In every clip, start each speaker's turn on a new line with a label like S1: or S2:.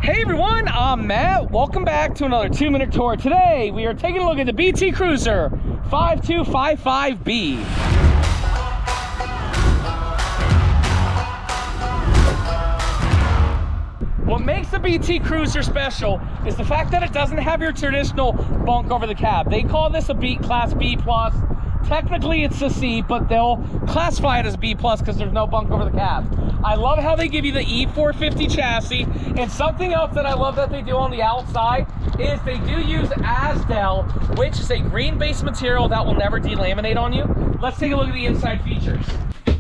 S1: Hey everyone, I'm Matt. Welcome back to another 2-minute tour. Today we are taking a look at the BT Cruiser 5255B. What makes the BT Cruiser special is the fact that it doesn't have your traditional bunk over the cab. They call this a B class B plus. Technically it's a C, but they'll classify it as B plus because there's no bunk over the cab. I love how they give you the E450 chassis, and something else that I love that they do on the outside is they do use Asdel, which is a green-based material that will never delaminate on you. Let's take a look at the inside features.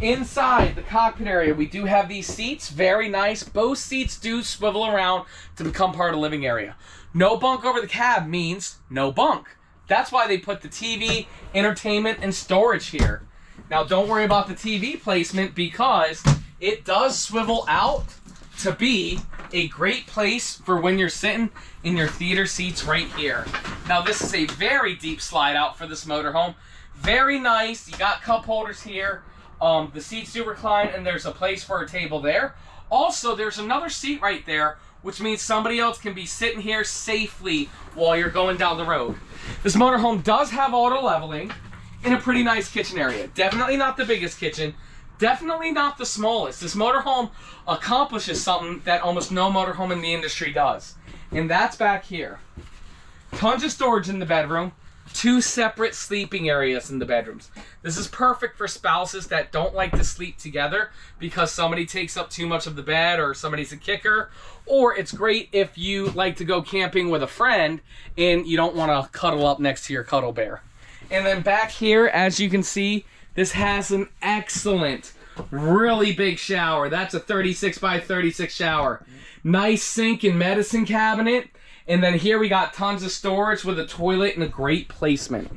S1: Inside the cockpit area, we do have these seats, very nice. Both seats do swivel around to become part of the living area. No bunk over the cab means no bunk. That's why they put the TV, entertainment, and storage here. Now, don't worry about the TV placement because it does swivel out to be a great place for when you're sitting in your theater seats right here. Now, this is a very deep slide out for this motorhome. Very nice. You got cup holders here. The seats do recline, and there's a place for a table there. Also, there's another seat right there, which means somebody else can be sitting here safely while you're going down the road. This motorhome does have auto leveling in a pretty nice kitchen area. Definitely not the biggest kitchen. Definitely not the smallest. This motorhome accomplishes something that almost no motorhome in the industry does. And that's back here. Tons of storage in the bedroom. 2 separate sleeping areas in the bedrooms. This is perfect for spouses that don't like to sleep together because somebody takes up too much of the bed or somebody's a kicker. Or it's great if you like to go camping with a friend and you don't want to cuddle up next to your cuddle bear. And then back here, as you can see, this has an excellent, really big shower. That's a 36 by 36 shower. Nice sink and medicine cabinet. And then here we got tons of storage with a toilet and a great placement.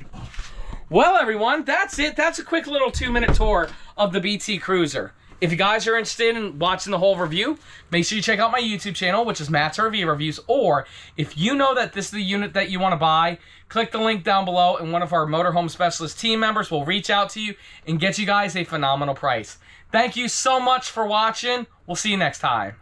S1: Well, everyone, that's it. That's a quick little 2-minute tour of the BT Cruiser. If you guys are interested in watching the whole review, make sure you check out my YouTube channel, which is Matt's RV Reviews. Or if you know that this is the unit that you want to buy, click the link down below and one of our Motorhome Specialist team members will reach out to you and get you guys a phenomenal price. Thank you so much for watching. We'll see you next time.